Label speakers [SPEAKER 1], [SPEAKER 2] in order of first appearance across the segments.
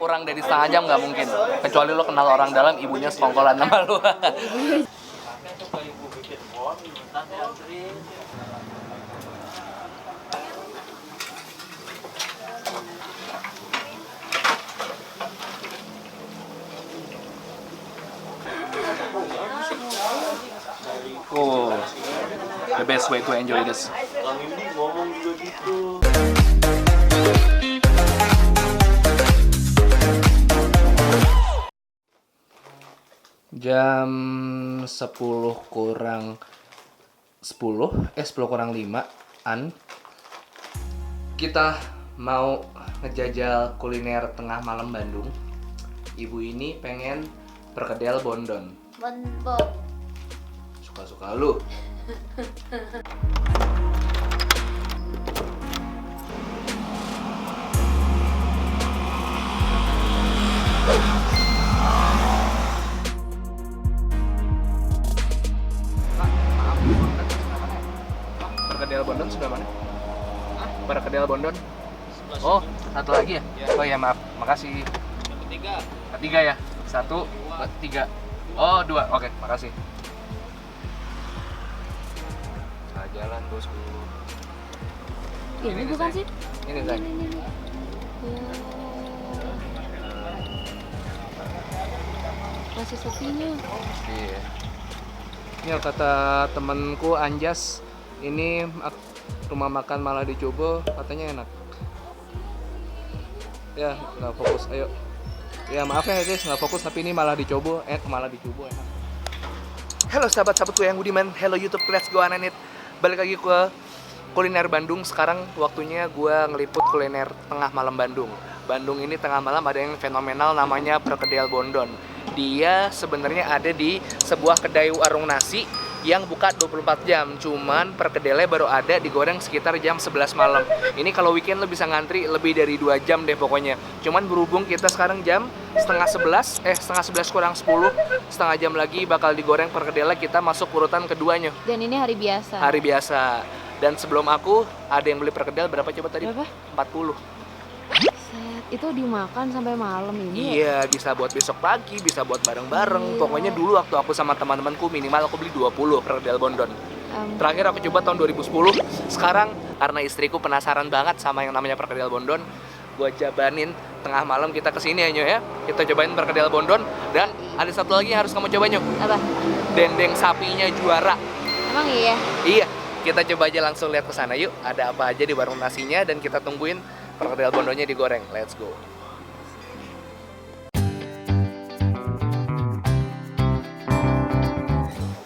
[SPEAKER 1] kurang dari setengah jam nggak mungkin. Kecuali lo kenal orang dalam, ibunya sekongkolan sama lo. Oh, the best way to enjoy this. Jam 10 kurang 10 kurang 5-an kita mau ngejajal kuliner tengah malam Bandung. Ibu ini pengen perkedel Bondon.
[SPEAKER 2] Bonbon.
[SPEAKER 1] Suka-suka lu. Perkedel Bondon sebelah mana? Perkedel Bondon. Oh, satu lagi ya? Oh ya, maaf. Makasih. Ketiga ya? 1, 2, 3. Oh, 2. Oke, makasih. Jalan bosku.
[SPEAKER 2] Ini bukan sih?
[SPEAKER 1] Ini saya.
[SPEAKER 2] Masih sepinya.
[SPEAKER 1] Iya. Ini kata temanku Anjas, ini rumah makan malah dicoba, katanya enak. Ya, nggak fokus. Ayo. Ya maaf ya guys, nggak fokus tapi ini malah dicoba, enak. Halo sahabat-sahabatku yang budiman, hello YouTube, let's go Ananit. Balik lagi ke kuliner Bandung. Sekarang waktunya gue ngeliput kuliner tengah malam Bandung. Bandung ini tengah malam ada yang fenomenal namanya Perkedel Bondon. Dia sebenarnya ada di sebuah kedai warung nasi yang buka 24 jam. Cuman perkedelnya baru ada digoreng sekitar jam 11 malam. Ini kalau weekend lo bisa ngantri lebih dari 2 jam deh pokoknya. Cuman berhubung kita sekarang jam setengah 11 kurang 10, setengah jam lagi bakal digoreng perkedelnya, kita masuk urutan keduanya.
[SPEAKER 2] Dan ini hari biasa.
[SPEAKER 1] Hari biasa. Dan sebelum aku ada yang beli perkedel berapa coba tadi?
[SPEAKER 2] Berapa?
[SPEAKER 1] 40.
[SPEAKER 2] Set, itu dimakan sampai malam ini.
[SPEAKER 1] Iya, bisa buat besok pagi, bisa buat bareng-bareng.
[SPEAKER 2] Iya.
[SPEAKER 1] Pokoknya dulu waktu aku sama teman-temanku minimal aku beli 20 perkedel Bondon. Terakhir aku coba tahun 2010. Sekarang karena istriku penasaran banget sama yang namanya perkedel Bondon, gue jabanin tengah malam kita kesini ya Nyo ya. Kita cobain perkedel Bondon. Dan ada satu lagi yang harus kamu coba Nyo.
[SPEAKER 2] Apa?
[SPEAKER 1] Dendeng sapinya juara.
[SPEAKER 2] Emang iya?
[SPEAKER 1] Iya, kita coba aja langsung lihat ke sana yuk. Ada apa aja di warung nasinya dan kita tungguin perkedel Bondonnya digoreng. Let's go.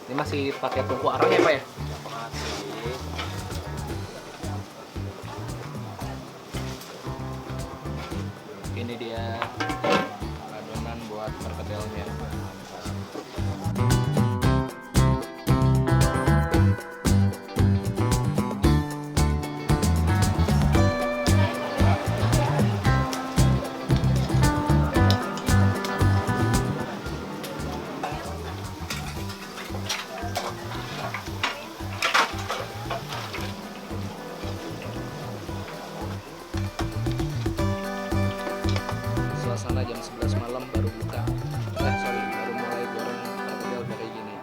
[SPEAKER 1] Ini masih pakai tungku arang ya Pak ya? Ini dia adonan buat perkedelnya. Suasana jam 11 malam baru buka. Baru mulai goreng perkedel kayak gini.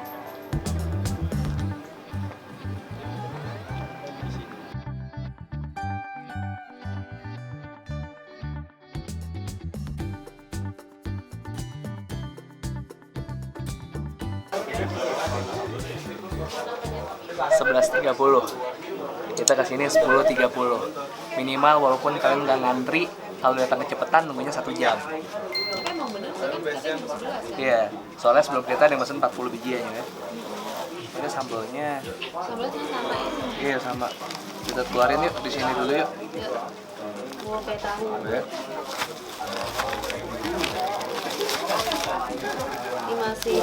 [SPEAKER 1] .30 kita kesini 10.30 minimal, walaupun kalian nggak ngantri, kalau datang kecepatan nunggunya 1 jam. Iya, soalnya sebelum kita ada yang pesen 40 biji aja ya. Ini sambelnya.
[SPEAKER 2] Sambelnya sama ya?
[SPEAKER 1] Iya sama. Kita keluarin yuk di sini dulu yuk.
[SPEAKER 2] Mau kayak tahu.
[SPEAKER 1] Ya.
[SPEAKER 2] Ini masih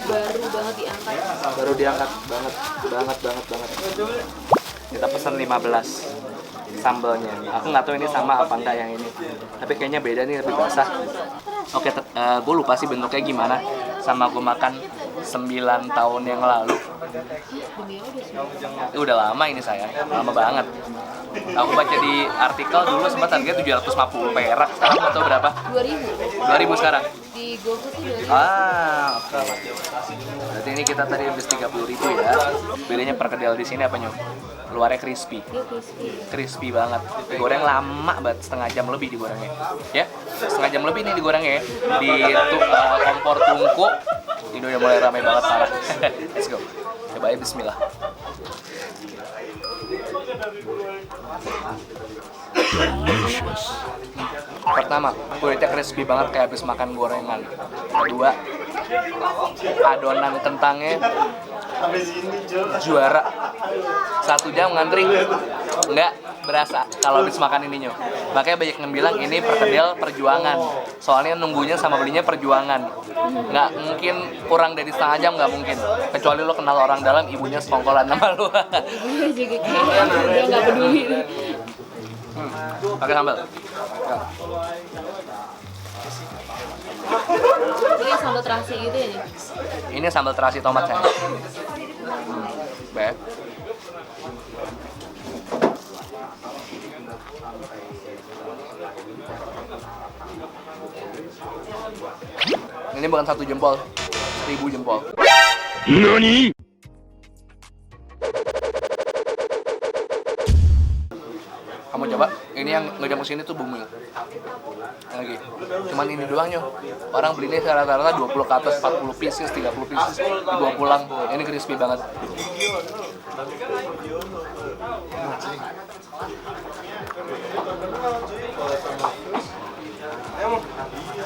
[SPEAKER 2] baru banget diangkat.
[SPEAKER 1] Baru diangkat banget. Kita pesan 15 sambelnya. Aku nggak tahu ini sama apa enggak yang ini. Tapi kayaknya beda nih, lebih basah. Oke, gue lupa sih bentuknya gimana. Sama gue makan 9 tahun yang lalu.
[SPEAKER 2] Demi udah sih.
[SPEAKER 1] Itu udah lama ini sayang, lama banget. Aku baca di artikel dulu sempat harganya 750 perak, sekarang atau berapa?
[SPEAKER 2] 2000
[SPEAKER 1] 2000 sekarang.
[SPEAKER 2] di GoFood tuh 2000.
[SPEAKER 1] Oke. Berarti ini kita tadi habis 30.000 ya. Bedanya perkedel di sini apa Nyok? Luarnya crispy.
[SPEAKER 2] Dia crispy.
[SPEAKER 1] Crispy banget. Digoreng lama banget, setengah jam lebih digorengnya. Ya, setengah jam lebih nih digorengnya ya. Di kompor tungku. Ini udah mulai ramai banget parah. Let's go. Coba ya bismillah. Pertama, kulitnya crispy banget kayak habis makan gorengan. Kedua, adonan kentangnya juara. 1 jam ngantri nggak berasa kalau habis makan ininya. Makanya banyak yang bilang ini perkedel perjuangan. Soalnya nunggunya sama belinya perjuangan. Nggak mungkin kurang dari setengah jam, nggak mungkin. Kecuali lo kenal orang dalam, ibunya sekongkolan sama lo.
[SPEAKER 2] Gue juga kayak udah nggak peduli.
[SPEAKER 1] Pakai sambal.
[SPEAKER 2] Ini sambal terasi gitu ya nih.
[SPEAKER 1] Ini sambal terasi tomat saya. Baik. Ini bukan 1 jempol, 1000 jempol.
[SPEAKER 3] NANI?!
[SPEAKER 1] Kamu coba, ini yang ngejam kesini tuh bumil. Yang lagi, cuman ini doang Nyo. Orang belinya rata-rata 20 ke atas, 40 pieces, 30 pieces, dibawa pulang. Ini crispy banget.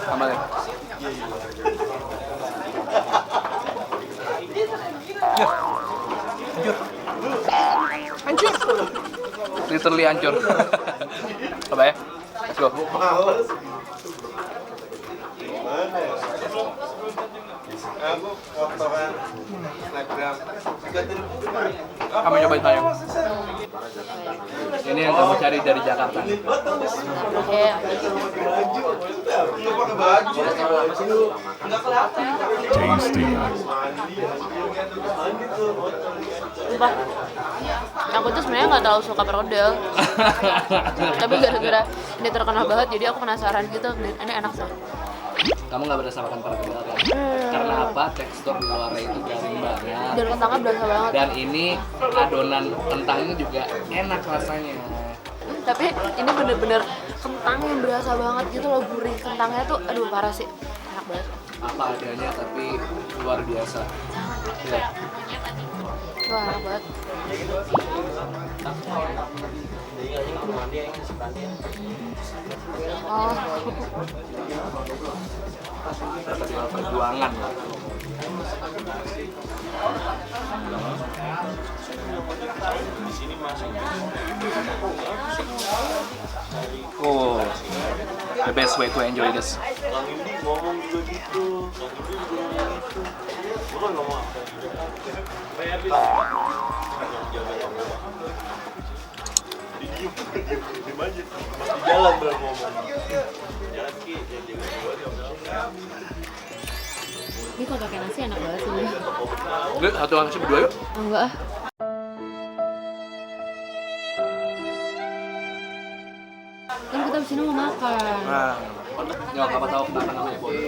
[SPEAKER 1] Sambalnya. Hancur. Literally hancur. Coba ya. Let's go. Kamu cobain sayang. Ini yang kamu cari dari Jakarta.
[SPEAKER 2] Oke.
[SPEAKER 3] Tasty.
[SPEAKER 2] Sumpah. Aku tuh sebenarnya nggak terlalu suka perkedel. Tapi gara-gara ini terkenal banget, jadi aku penasaran gitu. Dan ini enak sih.
[SPEAKER 1] Kamu nggak berasa makan perkedel kan? Karena apa? Tekstur di luarnya itu garing banget.
[SPEAKER 2] Dan kentangnya berasa banget.
[SPEAKER 1] Dan ini adonan kentangnya juga enak rasanya.
[SPEAKER 2] Tapi ini bener-bener kentang yang berasa banget gitu loh, gurih kentangnya tuh, aduh parah sih, enak banget.
[SPEAKER 1] Apa adanya tapi luar biasa. Ya.
[SPEAKER 2] Wah enak banget. Oh,
[SPEAKER 1] Perkedel perjuangan. Oh, the best way to enjoy this.
[SPEAKER 2] ini kalau pakai nasi enak banget sih.
[SPEAKER 1] Yuk, satu nasi berdua yuk.
[SPEAKER 2] Oh, enggak ah. Kan kita abis ini mau makan.
[SPEAKER 1] Nah, ya kamu tahu kenapa namanya bondo?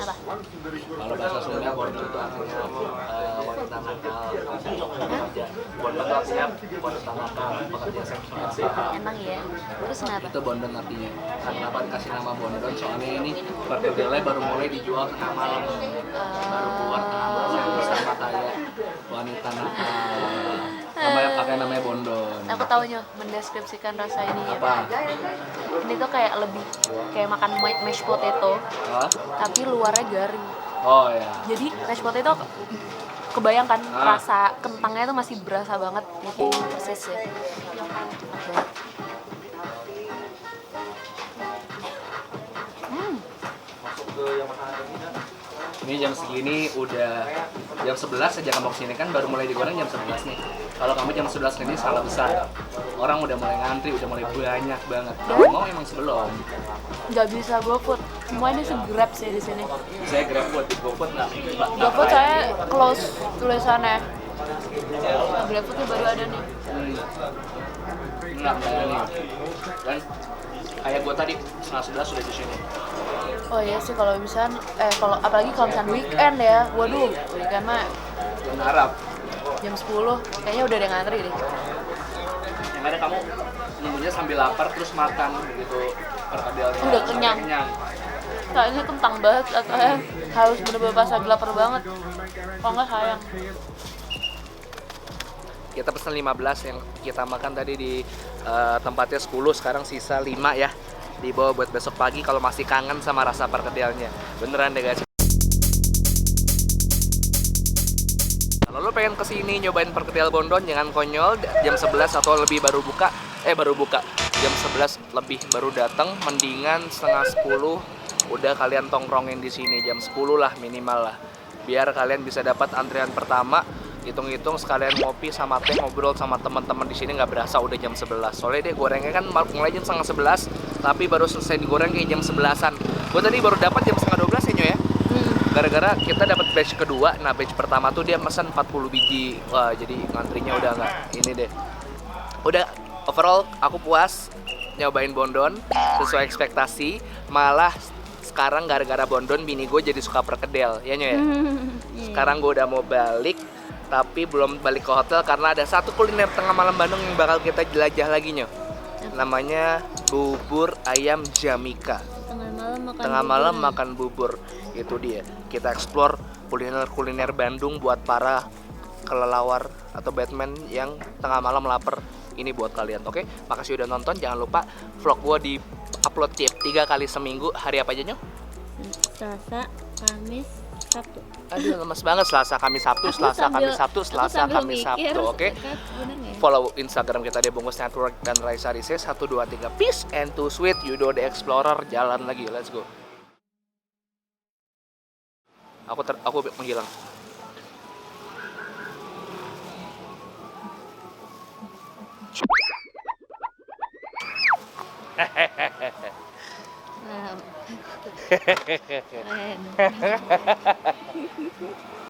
[SPEAKER 2] Apa?
[SPEAKER 1] Kalau bahasa Sunda bondo itu artinya wanita nakal. Bondo itu artinya wanita nakal, pekerja seks.
[SPEAKER 2] Emang ya? Terus kenapa?
[SPEAKER 1] Itu bondon artinya. Kenapa dikasih nama bondon? Soalnya ini perkedelnya baru mulai dijual tengah malam, baru keluar tengah malam sama kayak wanita nakal. Namanya pakai namanya bondon.
[SPEAKER 2] Aku tahunya mendeskripsikan rasa ini ya.
[SPEAKER 1] Apa?
[SPEAKER 2] Ini tuh kayak lebih kayak makan mashed potato,
[SPEAKER 1] Hah?
[SPEAKER 2] tapi luarnya garing.
[SPEAKER 1] Oh ya.
[SPEAKER 2] Jadi mashed potato kebayangkan
[SPEAKER 1] Ah.
[SPEAKER 2] rasa kentangnya tuh masih berasa banget, jadi persis ya. Enak banget.
[SPEAKER 1] Ini jam segini udah jam 11 aja kamu kesini kan baru mulai digoreng jam 11 nih. Kalau kamu jam 11 ini salah besar. Orang udah mulai ngantri, udah mulai banyak banget. Kalau mau emang sebelum.
[SPEAKER 2] Nggak bisa GoFood, semuanya se-grab sih di sini.
[SPEAKER 1] Saya GrabFood, di GoFood nggak.
[SPEAKER 2] GoFood saya close tulisannya. GrabFood baru ada nih.
[SPEAKER 1] Enggak ada nih. Dan kayak gue tadi setengah 11 sudah di sini.
[SPEAKER 2] Oh iya sih kalau misalnya kalau apalagi kalau misalnya weekend ya. Waduh, weekend mah
[SPEAKER 1] Dan Arab.
[SPEAKER 2] jam 10 kayaknya udah ada yang ngantri deh.
[SPEAKER 1] Yang ada kamu nunggunya sambil lapar terus makan begitu perkedelnya.
[SPEAKER 2] Udah kenyang. Kayaknya kentang banget atau harus bener-bener pas lagi lapar banget. Kalau nggak sayang.
[SPEAKER 1] Kita pesen 15 yang kita makan tadi di tempatnya 10, sekarang sisa 5 ya. Dibawa buat besok pagi kalau masih kangen sama rasa perkedelnya. Beneran deh guys. Kalau lo pengen kesini nyobain perkedel Bondon, jangan konyol, jam 11 atau lebih baru buka. Jam 11 lebih baru datang, mendingan setengah 10 udah kalian tongkrongin di sini, jam 10 lah minimal lah. Biar kalian bisa dapat antrian pertama, hitung-hitung sekalian ngopi sama teh, ngobrol sama teman-teman di sini nggak berasa udah jam 11. Soalnya dia gorengnya kan mulai jam setengah 11, tapi baru selesai digoreng kayak jam 11-an. Gue tadi baru dapat jam setengah 12 ya Nyo ya. Gara-gara kita dapat batch kedua, nah batch pertama tuh dia pesan 40 biji. Wah, jadi ngantrinya udah nggak ini deh. Udah overall aku puas nyobain Bondon sesuai ekspektasi. Malah sekarang gara-gara Bondon bini gue jadi suka perkedel, ya Nyo ya. Sekarang gue udah mau balik, tapi belum balik ke hotel karena ada satu kuliner tengah malam Bandung yang bakal kita jelajah lagi Nyo. Namanya bubur ayam Jamika. Tengah malam makan bubur. Itu dia. Kita explore kuliner-kuliner Bandung buat para kelelawar atau Batman yang tengah malam lapar. Ini buat kalian, oke? Makasih udah nonton. Jangan lupa vlog gue di upload tiap 3 kali seminggu. Hari apa aja Nyo?
[SPEAKER 4] Selasa, Kamis, Sabtu.
[SPEAKER 1] Aduh, lemes banget. Selasa, Kamis, Sabtu, Selasa, Kamis, Sabtu, Selasa, Kamis, Sabtu, oke? Follow Instagram kita di Bungkus Network dan Raisa Rises 1, 2, 3. Peace and too sweet. Yudo the Explorer jalan lagi. Let's go. Aku menghilang.
[SPEAKER 4] Keren.